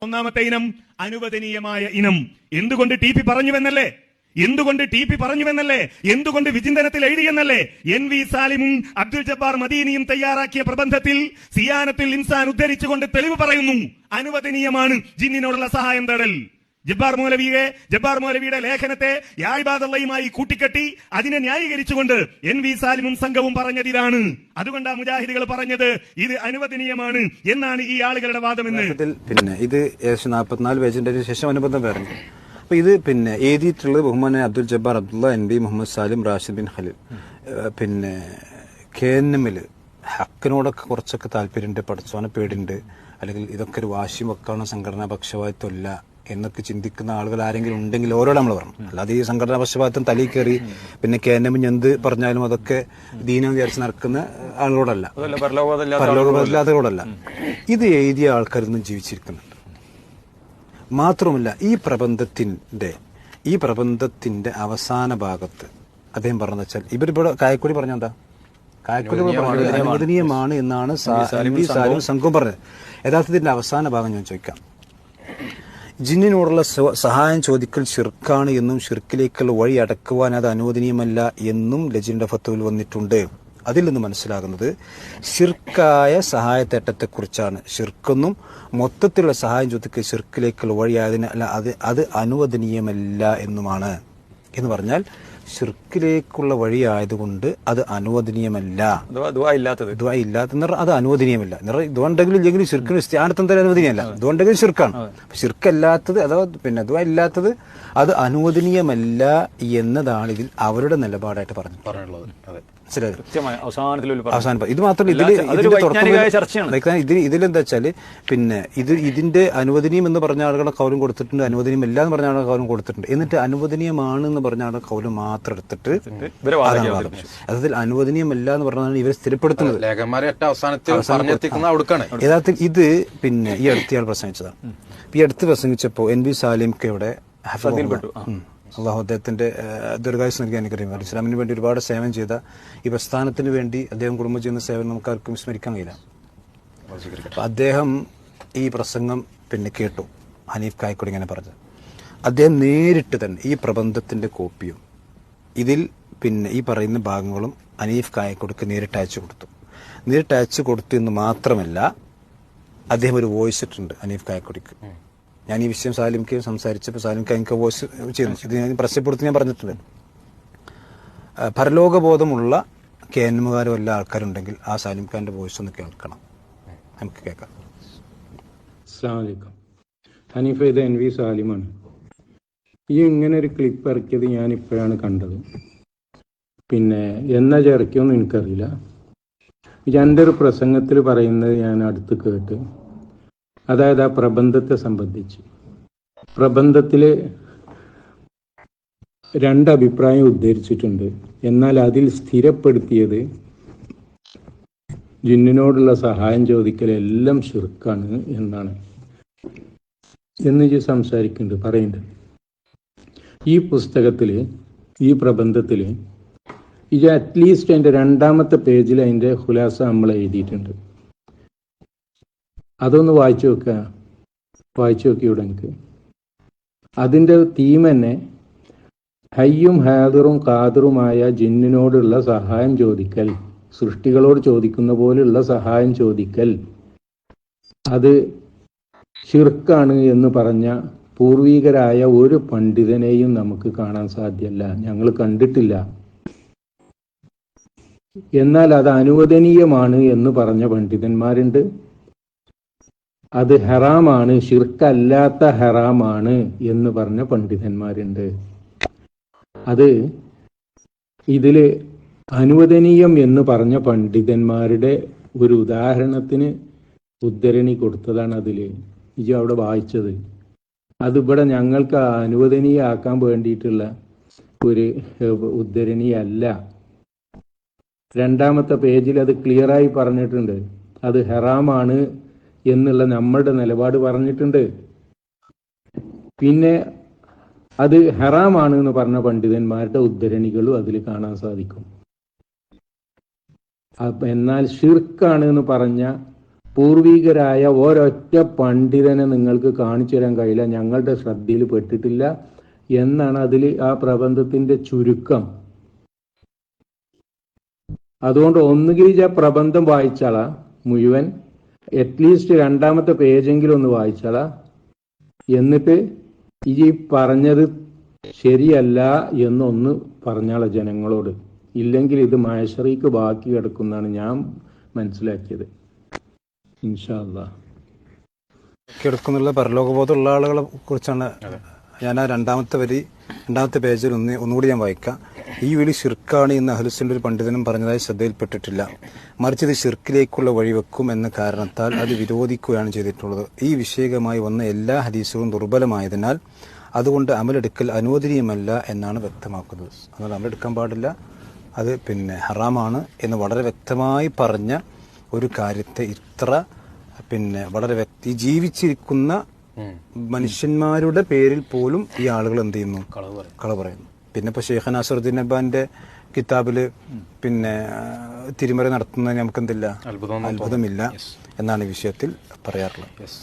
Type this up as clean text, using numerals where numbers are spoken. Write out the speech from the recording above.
ഒന്നാമത്തെ ഇനം അനുവദനീയമായ ഇനം. എന്തുകൊണ്ട് ടി പി പറഞ്ഞുവെന്നല്ലേ? എന്തുകൊണ്ട് വിചിന്തനത്തിൽ എഴുതിയെന്നല്ലേ? NV സാലിമും അബ്ദുൽ ജബ്ബാർ മദീനിയും തയ്യാറാക്കിയ പ്രബന്ധത്തിൽ സിയാനത്തുൽ ഇൻസാൻ ഉദ്ധരിച്ചുകൊണ്ട് തെളിവ് പറയുന്നു, അനുവദനീയമാണ് ജിന്നിനോടുള്ള സഹായം തേടൽ. ജബ്ബാർ മൗലവിയുടെ ലേഖനത്തെ യാ ഇബാദല്ലാഹുമായി കൂട്ടിക്കെട്ടി അതിനെ ന്യായീകരിച്ചുകൊണ്ട് NV സാലിമും സംഘവും പറഞ്ഞത് ഇതാണ്. അതുകൊണ്ടാണ് മുജാഹിദുകൾ പറഞ്ഞത് ഇത് അനുവദനീയമാണ് എന്നാണ് ഈ ആളുകളുടെ വാദമെന്ന്. പിന്നെ ഇത് ഏകദേശം 44 പേജിന്റെ ശേഷം അനുബന്ധം പറഞ്ഞു. അപ്പൊ ഇത് പിന്നെ എഴുതിയിട്ടുള്ളത് ബഹുമാനായ അബ്ദുൽ ജബ്ബാർ അബ്ദുള്ള, NB മുഹമ്മദ് സാലിം, റാഷിദ് ബിൻ ഖലീൽ. പിന്നെ KNM ഹക്കിനോടൊക്കെ കുറച്ചൊക്കെ താല്പര്യമുണ്ട്, പഠിച്ചോനെ പേടിണ്ട്, അല്ലെങ്കിൽ ഇതൊക്കെ ഒരു വാശി വെക്കാവുന്ന സംഘടനാ പക്ഷപാതിത്വമല്ല എന്നൊക്കെ ചിന്തിക്കുന്ന ആളുകൾ ആരെങ്കിലും ഉണ്ടെങ്കിൽ ഓരോട് നമ്മൾ പറഞ്ഞു. അല്ലാതെ ഈ സംഘടനാ പക്ഷപാതിത്വം തലയിൽ കയറി പിന്നെ KNM എന്ത് പറഞ്ഞാലും അതൊക്കെ ദീനം വിചാരിച്ച് നടക്കുന്ന ആളുകളോടല്ല, പരലോകബോധമില്ലാത്തവരോടല്ല. ഇത് എഴുതിയ ആൾക്കാരൊന്നും ജീവിച്ചിരിക്കുന്നുണ്ട്. മാത്രമല്ല ഈ പ്രബന്ധത്തിന്റെ അവസാന ഭാഗത്ത് അദ്ദേഹം പറഞ്ഞ വെച്ചാൽ ഇവരിവിടെ കായക്കൊടി പറഞ്ഞെന്താ, കായക്കൊടി പറഞ്ഞത് അനുവദനീയമാണ് എന്നാണ് NB സാലിം സംഘം പറഞ്ഞത്. യഥാർത്ഥത്തിന്റെ അവസാന ഭാഗം ഞാൻ ചോദിക്കാം. ജിന്നിനോടുള്ള സഹായം ചോദിക്കൽ ഷിർക്കാണ് എന്നും ഷിർക്കിലേക്കുള്ള വഴി അടക്കുവാൻ അത് അനുവദനീയമല്ല എന്നും ലജിന്റെ ഫത്വയിൽ വന്നിട്ടുണ്ട്. അതിൽ നിന്ന് മനസ്സിലാകുന്നത് ഷിർക്കായ സഹായത്തേട്ടത്തെക്കുറിച്ചാണ്. ഷിർക്കെന്നും മൊത്തത്തിലുള്ള സഹായം ചോദിക്കൽ ഷിർക്കിലേക്കുള്ള വഴിയായതിനാൽ അത് അനുവദനീയമല്ല എന്നുമാണ്. എന്ന് പറഞ്ഞാൽ ഷിർക്കിലേക്കുള്ള വഴിയായതുകൊണ്ട് അത് അനുവദനീയമല്ല. ദുആ ഇല്ലാത്ത അത് അനുവദനീയമല്ല. ഇതുണ്ടെങ്കിലും ഇല്ലെങ്കിലും ഷിർക്കിന് സ്ഥാനത്തും തന്നെ അനുവദനീയമല്ല. ഇതുണ്ടെങ്കിലും ഷിർക്കാണ്. ഷിർക്കല്ലാത്തത് അഥവാ പിന്നെ ദുആ ഇല്ലാത്തത് അത് അനുവദനീയമല്ല എന്നതാണ് ഇതിൽ അവരുടെ നിലപാടായിട്ട് പറഞ്ഞിട്ടുള്ളത്. അവസാനം ഇത് മാത്രമല്ല, ഇതിലെന്താ വെച്ചാല് പിന്നെ ഇതിന്റെ അനുവദനീയം എന്ന് പറഞ്ഞ ആളുകളുടെ കൗലും കൊടുത്തിട്ടുണ്ട്, അനുവദനീയം അല്ല എന്ന് പറഞ്ഞ ആളുടെ കൗലും കൊടുത്തിട്ടുണ്ട്. എന്നിട്ട് അനുവദനീയമാണ് എന്ന് പറഞ്ഞ ആളുടെ കൗലും മാത്രം എടുത്തിട്ട് അതിൽ അനുവദനീയമല്ല എന്ന് പറഞ്ഞാണ് ഇവർ സ്ഥിരപ്പെടുത്തുന്നത്. യഥാർത്ഥത്തിൽ ഇത് പിന്നെ ഈ അടുത്തയാൾ പ്രസംഗിച്ചതാണ്. ഈ അടുത്ത് പ്രസംഗിച്ചപ്പോ NB സാലിംക്കയുടെ അള്ളാഹു അദ്ദേഹത്തിന്റെ ദീർഘായുസ് നൽകി അനുഗ്രഹിക്കും. ഇസ്ലാമിന് വേണ്ടി ഒരുപാട് സേവനം ചെയ്ത ഈ പ്രസ്ഥാനത്തിന് വേണ്ടി അദ്ദേഹം കുടുംബം ചെയ്യുന്ന സേവനം നമുക്കാർക്കും വിസ്മരിക്കാൻ കഴിയില്ല. അദ്ദേഹം ഈ പ്രസംഗം പിന്നെ കേട്ടു. ഹനീഫ് കായക്കൊടി ഇങ്ങനെ പറഞ്ഞത്. അദ്ദേഹം നേരിട്ട് തന്നെ ഈ പ്രബന്ധത്തിന്റെ കോപ്പിയും ഇതിൽ പിന്നെ ഈ പറയുന്ന ഭാഗങ്ങളും ഹനീഫ് കായക്കൊടിക്ക് നേരിട്ട് അയച്ചു കൊടുത്തു എന്ന് മാത്രമല്ല, അദ്ദേഹം ഒരു വോയിസ് ഇട്ടുണ്ട് ഹനീഫ് കായക്കൊടിക്ക്. ഞാൻ ഈ വിഷയം സാലിംക്ക് സംസാരിച്ചപ്പോൾ സാലിംക്ക് എനിക്ക് വോയിസ് ചെയ്യുന്നു. ഇത് ഞാൻ പ്രശ്നപ്പെടുത്തി ഞാൻ പറഞ്ഞിട്ടുണ്ട്. പരലോകബോധമുള്ള KNMകാരും എല്ലാ ആൾക്കാരുണ്ടെങ്കിൽ ആ സാലിം ഖാന്റെ വോയിസ് ഒന്ന് കേൾക്കണം, നമുക്ക് കേൾക്കാം. അസ്സലാമു അലൈക്കും. ഹനീഫ, ഇത് NV സാലിമാണ്. ഈ ഇങ്ങനെ ഒരു ക്ലിപ്പ് ഇറക്കിയത് ഞാൻ ഇപ്പോഴാണ് കണ്ടത്. പിന്നെ എന്നാ ഇറക്കിയൊന്നും എനിക്കറിയില്ല. എൻ്റെ ഒരു പ്രസംഗത്തിൽ പറയുന്നത് ഞാൻ അടുത്ത് കേട്ട്. അതായത് ആ പ്രബന്ധത്തെ സംബന്ധിച്ച് പ്രബന്ധത്തിൽ 2 അഭിപ്രായം ഉദ്ധരിച്ചിട്ടുണ്ട്. എന്നാൽ അതിൽ സ്ഥിരപ്പെടുത്തിയത് ജിന്നിനോടുള്ള സഹായം ചോദിക്കൽ എല്ലാം ശിർക്കാണ് എന്നാണ് എന്ന് പറയുന്നുണ്ട്. ഈ പുസ്തകത്തിൽ, ഈ പ്രബന്ധത്തിൽ ഇത് അറ്റ്ലീസ്റ്റ് അതിൻ്റെ 2ാമത്തെ പേജിൽ അതിൻ്റെ ഖുലാസ നമ്മൾ എഴുതിയിട്ടുണ്ട്. അതൊന്ന് വായിച്ചു നോക്കിയൂടെ എനിക്ക്. അതിൻ്റെ തീം തന്നെ ഹയ്യും ഹാദിറും ഖാദിറുമായ ജിന്നിനോടുള്ള സഹായം ചോദിക്കൽ, സൃഷ്ടികളോട് ചോദിക്കുന്ന പോലുള്ള സഹായം ചോദിക്കൽ അത് ശിർക്കാണ് എന്ന് പറഞ്ഞ പൂർവികരായ ഒരു പണ്ഡിതനെയും നമുക്ക് കാണാൻ സാധ്യമല്ല, ഞങ്ങൾ കണ്ടിട്ടില്ല. എന്നാൽ അത് അനുവദനീയമാണ് എന്ന് പറഞ്ഞ പണ്ഡിതന്മാരുണ്ട്. അത് ഹറാമാണ്, ശിർക്കല്ലാത്ത ഹറാമാണ് എന്ന് പറഞ്ഞ പണ്ഡിതന്മാരുണ്ട്. അത് ഇതില് അനുവദനീയം എന്ന് പറഞ്ഞ പണ്ഡിതന്മാരുടെ ഒരു ഉദാഹരണത്തിന് ഉദ്ധരണി കൊടുത്തതാണ് അതില് അവിടെ വായിച്ചത്. അതിവിടെ ഞങ്ങൾക്ക് അനുവദനീയമാക്കാൻ വേണ്ടിയിട്ടുള്ള ഒരു ഉദ്ധരണിയല്ല. 2ാമത്തെ പേജിൽ അത് ക്ലിയറായി പറഞ്ഞിട്ടുണ്ട്. അത് ഹറാമാണ് എന്നുള്ള നമ്മളുടെ നിലപാട് പറഞ്ഞിട്ടുണ്ട്. പിന്നെ അത് ഹറാമാണ് എന്ന് പറഞ്ഞ പണ്ഡിതന്മാരുടെ ഉദ്ധരണികളും അതിൽ കാണാൻ സാധിക്കും. എന്നാൽ ഷിർക്കാണ് എന്ന് പറഞ്ഞ പൂർവികരായ ഒരൊറ്റ പണ്ഡിതനെ നിങ്ങൾക്ക് കാണിച്ചു തരാൻ കഴിയില്ല, ഞങ്ങളുടെ ശ്രദ്ധയിൽ പെട്ടിട്ടില്ല എന്നാണ് അതിൽ ആ പ്രബന്ധത്തിന്റെ ചുരുക്കം. അതുകൊണ്ട് ഒന്നുകിൽ ആ പ്രബന്ധം വായിച്ചാളാ മുഴുവൻ, അറ്റ്ലീസ്റ്റ് രണ്ടാമത്തെ പേജെങ്കിലും ഒന്ന് വായിച്ചാളാ, എന്നിട്ട് ഈ പറഞ്ഞത് ശരിയല്ല എന്നൊന്ന് പറഞ്ഞാളെ ജനങ്ങളോട്. ഇല്ലെങ്കിൽ ഇത് മഹ്ശറിക്ക് ബാക്കി കിടക്കുന്നതാണ് ഞാൻ മനസ്സിലാക്കിയത്. ഇൻഷാ അല്ലാഹ് കിടക്കുന്നുള്ള പരലോകബോധമുള്ള ആളുകളെ കുറിച്ചാണ് ഞാൻ ആ രണ്ടാമത്തെ പേജിൽ ഒന്നുകൂടി ഞാൻ വായിക്കാം. ഈ വിളി ഷിർക്കാണ് എന്ന് അഹ്ലുസുന്നയുടെ ഒരു പണ്ഡിതനും പറഞ്ഞതായി ശ്രദ്ധയിൽപ്പെട്ടിട്ടില്ല. മറിച്ച് ഇത് ഷിർക്കിലേക്കുള്ള വഴിവെക്കും എന്ന കാരണത്താൽ അത് വിരോധിക്കുകയാണ് ചെയ്തിട്ടുള്ളത്. ഈ വിഷയകമായി വന്ന എല്ലാ ഹദീസുകളും ദുർബലമായതിനാൽ അതുകൊണ്ട് അമലെടുക്കൽ അനുവദനീയമല്ല എന്നാണ് വ്യക്തമാക്കുന്നത്. അതുകൊണ്ട് അമലെടുക്കാൻ പാടില്ല, അത് ഹറാമാണ് എന്ന് വളരെ വ്യക്തമായി പറഞ്ഞ ഒരു കാര്യത്തെ ഇത്ര വളരെ ജീവിച്ചിരിക്കുന്ന മനുഷ്യന്മാരുടെ പേരിൽ പോലും ഈ ആളുകൾ എന്ത് ചെയ്യുന്നു? കളവ് പറയുന്നു. പിന്നെ ഇപ്പൊ ഷെയ്ഖ് നാസറുദ്ദീൻ അൽബാന്റെ കിതാബില് തിരിമറി നടത്തുന്നതിന് നമുക്ക് എന്തില്ല, അത്ഭുതമില്ല എന്നാണ് ഈ വിഷയത്തിൽ പറയാറുള്ളത്.